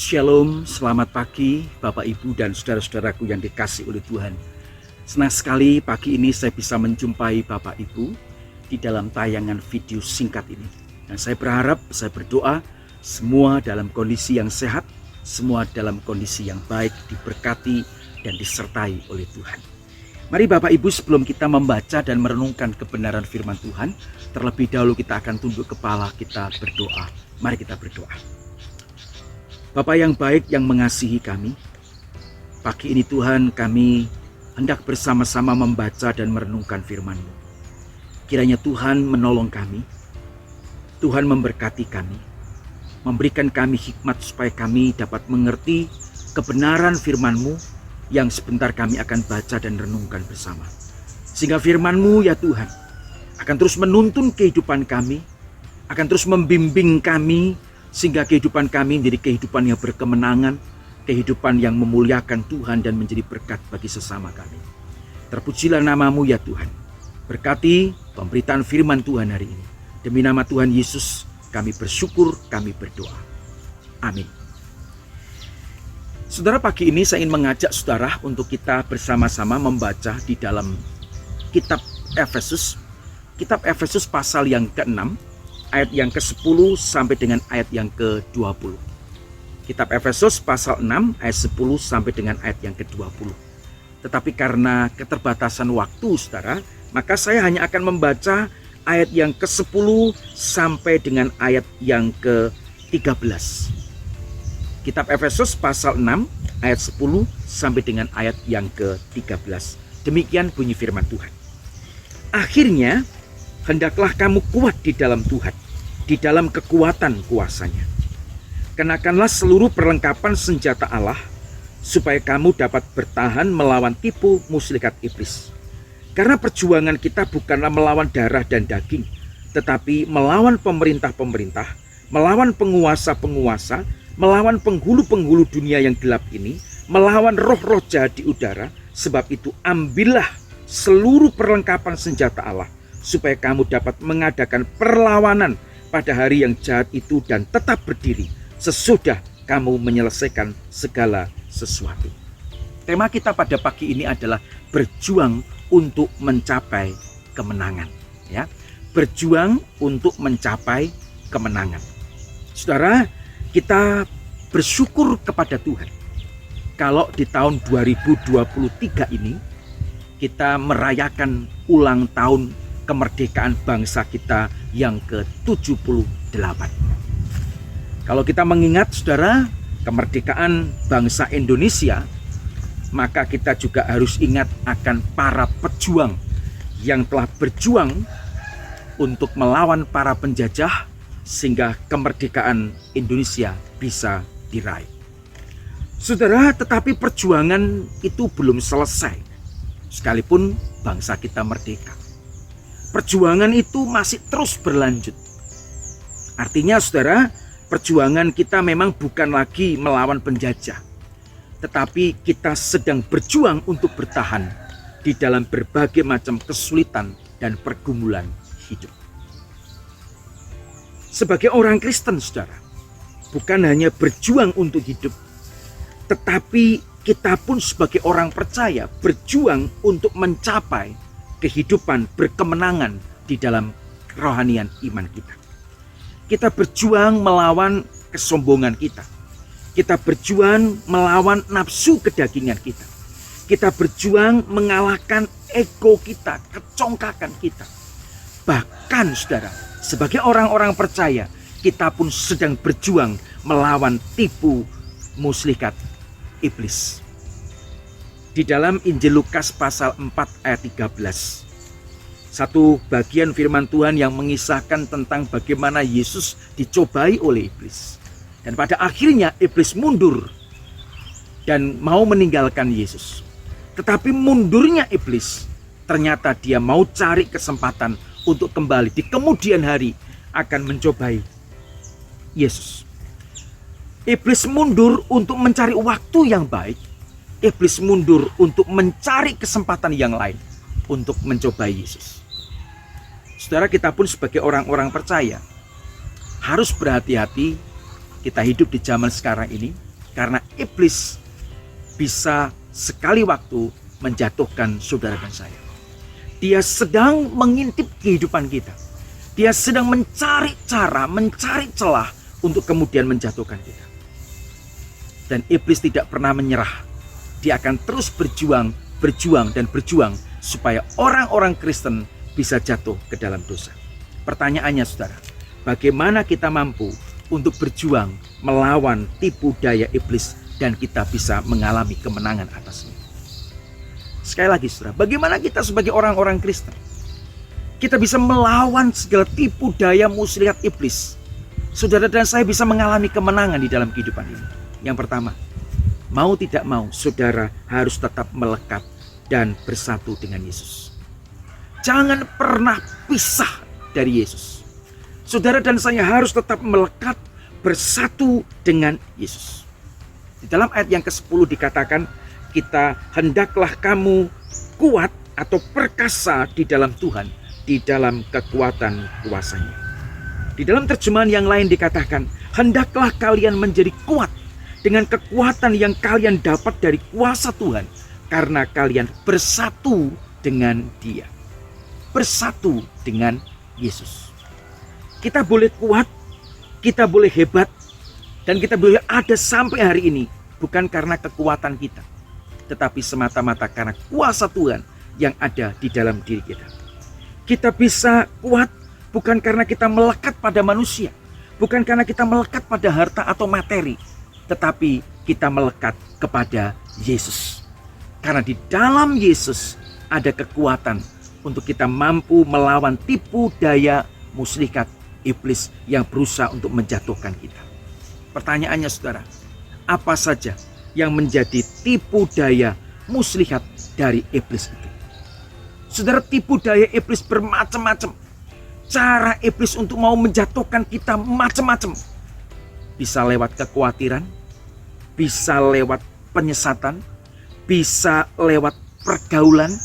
Shalom, selamat pagi Bapak Ibu dan saudara-saudaraku yang dikasihi oleh Tuhan. Senang sekali pagi ini saya bisa menjumpai Bapak Ibu di dalam tayangan video singkat ini. Dan saya berharap, saya berdoa semua dalam kondisi yang sehat, semua dalam kondisi yang baik, diberkati dan disertai oleh Tuhan. Mari Bapak Ibu, sebelum kita membaca dan merenungkan kebenaran firman Tuhan, terlebih dahulu kita akan tunduk kepala, kita berdoa. Mari kita berdoa. Bapa yang baik yang mengasihi kami, pagi ini Tuhan kami hendak bersama-sama membaca dan merenungkan firman-Mu. Kiranya Tuhan menolong kami, Tuhan memberkati kami, memberikan kami hikmat supaya kami dapat mengerti kebenaran firman-Mu yang sebentar kami akan baca dan renungkan bersama. Sehingga firman-Mu ya Tuhan akan terus menuntun kehidupan kami, akan terus membimbing kami, sehingga kehidupan kami menjadi kehidupan yang berkemenangan, kehidupan yang memuliakan Tuhan dan menjadi berkat bagi sesama kami. Terpujilah nama-Mu ya Tuhan. Berkati pemberitaan firman Tuhan hari ini. Demi nama Tuhan Yesus kami bersyukur, kami berdoa. Amin. Saudara, pagi ini saya ingin mengajak saudara untuk kita bersama-sama membaca di dalam kitab Efesus. Kitab Efesus pasal yang ke-6. Ayat yang ke-10 sampai dengan ayat yang ke-20. Kitab Efesus pasal 6 ayat 10 sampai dengan ayat yang ke-20. Tetapi karena keterbatasan waktu saudara, maka saya hanya akan membaca ayat yang ke-10 sampai dengan ayat yang ke-13. Kitab Efesus pasal 6 ayat 10 sampai dengan ayat yang ke-13. Demikian bunyi firman Tuhan. Akhirnya hendaklah kamu kuat di dalam Tuhan, di dalam kekuatan kuasa-Nya. Kenakanlah seluruh perlengkapan senjata Allah, supaya kamu dapat bertahan melawan tipu muslihat iblis. Karena perjuangan kita bukanlah melawan darah dan daging, tetapi melawan pemerintah-pemerintah, melawan penguasa-penguasa, melawan penghulu-penghulu dunia yang gelap ini, melawan roh-roh jahat di udara. Sebab itu ambillah seluruh perlengkapan senjata Allah, supaya kamu dapat mengadakan perlawanan pada hari yang jahat itu dan tetap berdiri sesudah kamu menyelesaikan segala sesuatu. Tema kita pada pagi ini adalah berjuang untuk mencapai kemenangan. Ya, berjuang untuk mencapai kemenangan. Saudara, kita bersyukur kepada Tuhan kalau di tahun 2023 ini kita merayakan ulang tahun kemerdekaan bangsa kita yang ke-78. Kalau kita mengingat saudara kemerdekaan bangsa Indonesia, maka kita juga harus ingat akan para pejuang yang telah berjuang untuk melawan para penjajah sehingga kemerdekaan Indonesia bisa diraih. Saudara, tetapi perjuangan itu belum selesai sekalipun bangsa kita merdeka. Perjuangan itu masih terus berlanjut. Artinya saudara, perjuangan kita memang bukan lagi melawan penjajah, tetapi kita sedang berjuang untuk bertahan di dalam berbagai macam kesulitan dan pergumulan hidup. Sebagai orang Kristen saudara, bukan hanya berjuang untuk hidup, tetapi kita pun sebagai orang percaya berjuang untuk mencapai kehidupan berkemenangan di dalam kerohanian iman kita. Kita berjuang melawan kesombongan kita. Kita berjuang melawan nafsu kedagingan kita. Kita berjuang mengalahkan ego kita, kecongkakan kita. Bahkan saudara, sebagai orang-orang percaya, kita pun sedang berjuang melawan tipu muslihat iblis. Di dalam Injil Lukas pasal 4 ayat 13. Satu bagian firman Tuhan yang mengisahkan tentang bagaimana Yesus dicobai oleh iblis. Dan pada akhirnya iblis mundur dan mau meninggalkan Yesus. Tetapi mundurnya iblis, ternyata dia mau cari kesempatan untuk kembali di kemudian hari akan mencobai Yesus. Iblis mundur untuk mencari waktu yang baik. Iblis mundur untuk mencari kesempatan yang lain untuk mencobai Yesus. Saudara, kita pun sebagai orang-orang percaya harus berhati-hati. Kita hidup di zaman sekarang ini Karena iblis bisa sekali waktu menjatuhkan saudara dan saya. Dia sedang mengintip kehidupan kita. Dia sedang mencari cara, mencari celah untuk kemudian menjatuhkan kita. Dan iblis tidak pernah menyerah. Dia akan terus berjuang supaya orang-orang Kristen bisa jatuh ke dalam dosa. Pertanyaannya saudara, bagaimana kita mampu untuk berjuang melawan tipu daya iblis dan kita bisa mengalami kemenangan atasnya? Sekali lagi saudara, bagaimana kita sebagai orang-orang Kristen kita bisa melawan segala tipu daya muslihat iblis? Saudara dan saya bisa mengalami kemenangan di dalam kehidupan ini. Yang pertama, mau tidak mau saudara harus tetap melekat dan bersatu dengan Yesus. Jangan pernah pisah dari Yesus. Saudara dan saya harus tetap melekat bersatu dengan Yesus. Di dalam ayat yang ke-10 dikatakan, kita hendaklah kamu kuat atau perkasa di dalam Tuhan, di dalam kekuatan kuasanya. Di dalam terjemahan yang lain dikatakan, hendaklah kalian menjadi kuat dengan kekuatan yang kalian dapat dari kuasa Tuhan, karena kalian bersatu dengan Dia. Bersatu dengan Yesus. Kita boleh kuat, kita boleh hebat, dan kita boleh ada sampai hari ini bukan karena kekuatan kita, tetapi semata-mata karena kuasa Tuhan yang ada di dalam diri kita. Kita bisa kuat bukan karena kita melekat pada manusia, bukan karena kita melekat pada harta atau materi, tetapi kita melekat kepada Yesus. Karena di dalam Yesus ada kekuatan untuk kita mampu melawan tipu daya muslihat iblis yang berusaha untuk menjatuhkan kita. Pertanyaannya saudara, apa saja yang menjadi tipu daya muslihat dari iblis itu? Saudara, tipu daya iblis bermacam-macam. Cara iblis untuk mau menjatuhkan kita macam-macam. Bisa lewat kekhawatiran, bisa lewat penyesatan, bisa lewat pergaulan,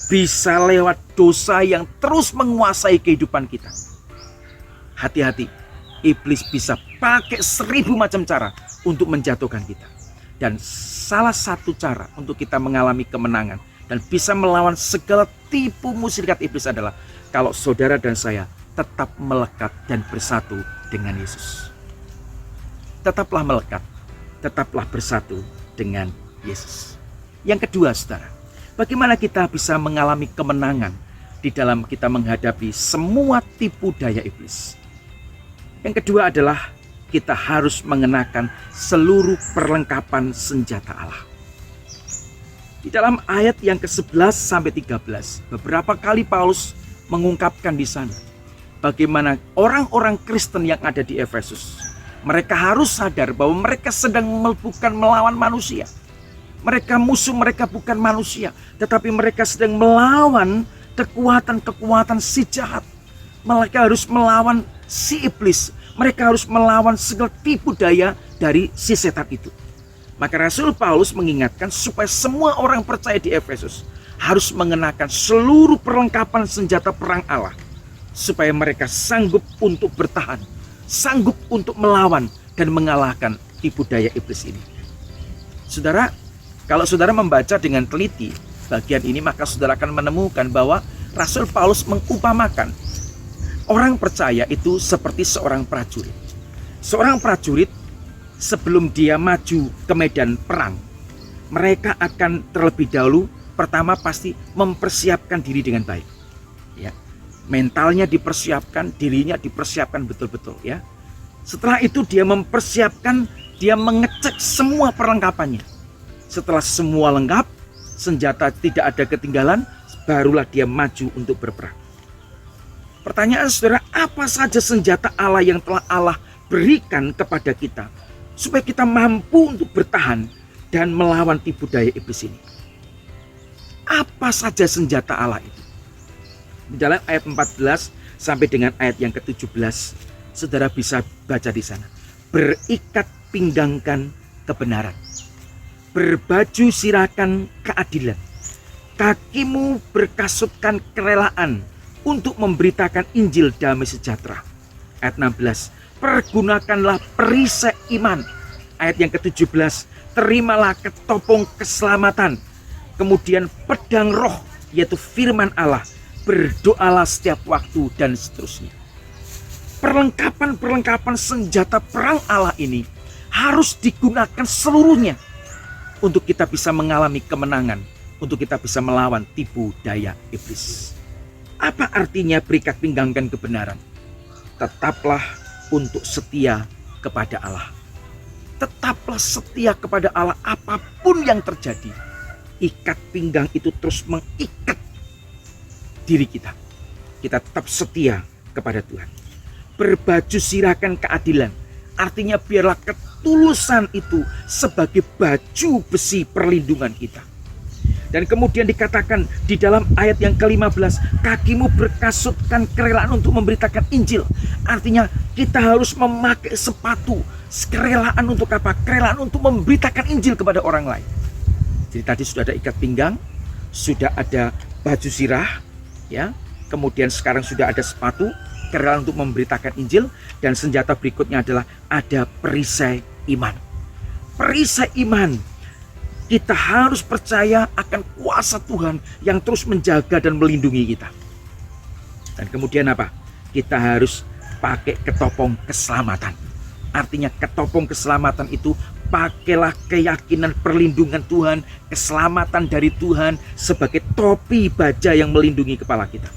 bisa lewat dosa yang terus menguasai kehidupan kita. Hati-hati, iblis bisa pakai 1000 macam cara untuk menjatuhkan kita. Dan salah satu cara untuk kita mengalami kemenangan dan bisa melawan segala tipu muslihat iblis adalah kalau saudara dan saya tetap melekat dan bersatu dengan Yesus. Tetaplah melekat, tetaplah bersatu dengan Yesus. Yang kedua saudara, bagaimana kita bisa mengalami kemenangan di dalam kita menghadapi semua tipu daya iblis? Yang kedua adalah kita harus mengenakan seluruh perlengkapan senjata Allah. Di dalam ayat yang ke-11 sampai 13, beberapa kali Paulus mengungkapkan di sana bagaimana orang-orang Kristen yang ada di Efesus, mereka harus sadar bahwa mereka sedang bukan melawan manusia. Musuh mereka bukan manusia, tetapi mereka sedang melawan kekuatan-kekuatan si jahat. Mereka harus melawan si iblis. Mereka harus melawan segala tipu daya dari si setan itu. Maka Rasul Paulus mengingatkan supaya semua orang percaya di Efesus harus mengenakan seluruh perlengkapan senjata perang Allah, supaya mereka sanggup untuk bertahan, sanggup untuk melawan dan mengalahkan tipu daya iblis ini. Saudara, kalau saudara membaca dengan teliti bagian ini, maka saudara akan menemukan bahwa Rasul Paulus mengumpamakan orang percaya itu seperti seorang prajurit. Seorang prajurit sebelum dia maju ke medan perang, mereka akan terlebih dahulu pertama pasti mempersiapkan diri dengan baik. Ya, mentalnya dipersiapkan, dirinya dipersiapkan betul-betul. Ya, setelah itu dia mempersiapkan, dia mengecek semua perlengkapannya. Setelah semua lengkap, senjata tidak ada ketinggalan, barulah dia maju untuk berperang. Pertanyaan saudara, apa saja senjata Allah yang telah Allah berikan kepada kita supaya kita mampu untuk bertahan dan melawan tipu daya iblis ini? Apa saja senjata Allah itu? Di dalam ayat 14 sampai dengan ayat yang ke-17, saudara bisa baca di sana. Berikat pinggangkan kebenaran, berbaju sirahkan keadilan, kakimu berkasutkan kerelaan untuk memberitakan Injil damai sejahtera. Ayat 16, pergunakanlah perisai iman, ayat yang ke-17, terimalah ketopong keselamatan, kemudian pedang roh, yaitu firman Allah, berdoalah setiap waktu, dan seterusnya. Perlengkapan senjata perang Allah ini harus digunakan seluruhnya untuk kita bisa mengalami kemenangan, untuk kita bisa melawan tipu daya iblis. Apa artinya berikat pinggangkan kebenaran? Tetaplah untuk setia kepada Allah. Tetaplah setia kepada Allah apapun yang terjadi. Ikat pinggang itu terus mengikat diri kita. Kita tetap setia kepada Tuhan. Berbaju sirahkan keadilan. Artinya biarlah ketulusan itu sebagai baju besi perlindungan kita. Dan kemudian dikatakan di dalam ayat yang ke-15, kakimu berkasutkan kerelaan untuk memberitakan Injil. Artinya kita harus memakai sepatu. Kerelaan untuk apa? Kerelaan untuk memberitakan Injil kepada orang lain. Jadi tadi sudah ada ikat pinggang, sudah ada baju sirah, ya. Kemudian sekarang sudah ada sepatu, kerelaan untuk memberitakan Injil, dan senjata berikutnya adalah ada perisai iman. Perisai iman. Kita harus percaya akan kuasa Tuhan yang terus menjaga dan melindungi kita. Dan kemudian apa? Kita harus pakai ketopong keselamatan. Artinya ketopong keselamatan itu pakailah keyakinan perlindungan Tuhan, keselamatan dari Tuhan sebagai topi baja yang melindungi kepala kita.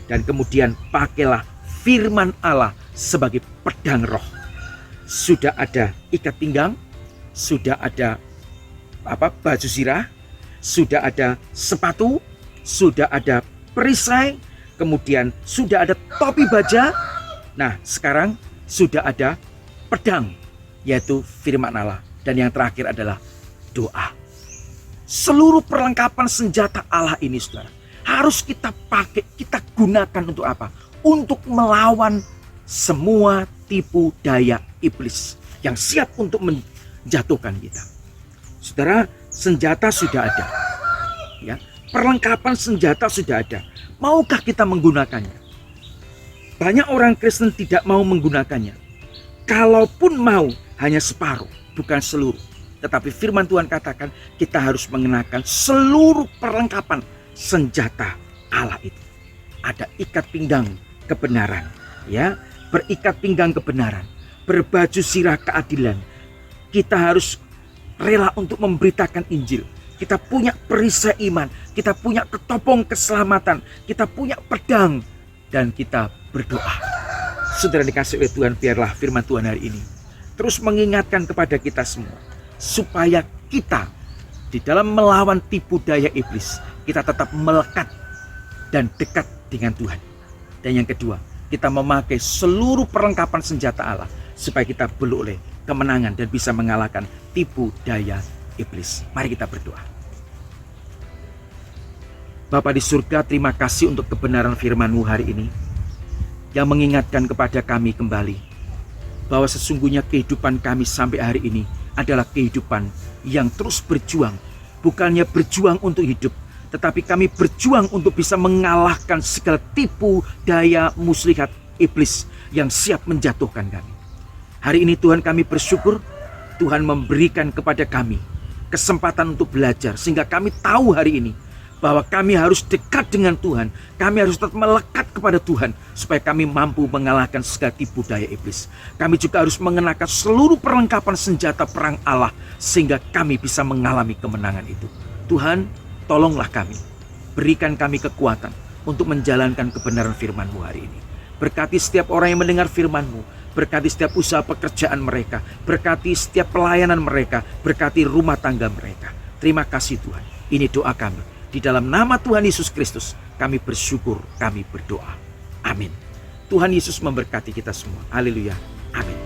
Dan kemudian pakailah firman Allah sebagai pedang roh. Sudah ada ikat pinggang, sudah ada baju sirah, sudah ada sepatu, sudah ada perisai, kemudian sudah ada topi baja. Nah, sekarang sudah ada pedang, yaitu firman Allah. Dan yang terakhir adalah doa. Seluruh perlengkapan senjata Allah ini, saudara, harus kita pakai, kita gunakan untuk apa? Untuk melawan semua tipu daya iblis yang siap untuk menjatuhkan kita. Saudara, senjata sudah ada, ya. Perlengkapan senjata sudah ada. Maukah kita menggunakannya? Banyak orang Kristen tidak mau menggunakannya. Kalaupun mau, hanya separuh, bukan seluruh. Tetapi firman Tuhan katakan kita harus mengenakan seluruh perlengkapan senjata Allah itu. Ada ikat pinggang kebenaran, ya, berikat pinggang kebenaran, berbaju sirah keadilan. Kita harus rela untuk memberitakan Injil. Kita punya perisai iman, kita punya ketopong keselamatan, kita punya pedang, dan kita berdoa. Saudara dikasih oleh Tuhan, biarlah firman Tuhan hari ini terus mengingatkan kepada kita semua, supaya kita di dalam melawan tipu daya iblis, kita tetap melekat dan dekat dengan Tuhan. Dan yang kedua, kita memakai seluruh perlengkapan senjata Allah, supaya kita beroleh kemenangan dan bisa mengalahkan tipu daya iblis. Mari kita berdoa. Bapa di surga, terima kasih untuk kebenaran firman-Mu hari ini, yang mengingatkan kepada kami kembali bahwa sesungguhnya kehidupan kami sampai hari ini adalah kehidupan yang terus berjuang. Bukannya berjuang untuk hidup, tetapi kami berjuang untuk bisa mengalahkan segala tipu daya muslihat iblis yang siap menjatuhkan kami. Hari ini Tuhan, kami bersyukur Tuhan memberikan kepada kami kesempatan untuk belajar, sehingga kami tahu hari ini bahwa kami harus dekat dengan Tuhan. Kami harus tetap melekat kepada Tuhan supaya kami mampu mengalahkan segala tipu daya iblis. Kami juga harus mengenakan seluruh perlengkapan senjata perang Allah sehingga kami bisa mengalami kemenangan itu. Tuhan, tolonglah kami. Berikan kami kekuatan untuk menjalankan kebenaran firman-Mu hari ini. Berkati setiap orang yang mendengar firman-Mu. Berkati setiap usaha pekerjaan mereka. Berkati setiap pelayanan mereka. Berkati rumah tangga mereka. Terima kasih Tuhan. Ini doa kami. Di dalam nama Tuhan Yesus Kristus, kami bersyukur, kami berdoa. Amin. Tuhan Yesus memberkati kita semua. Haleluya. Amin.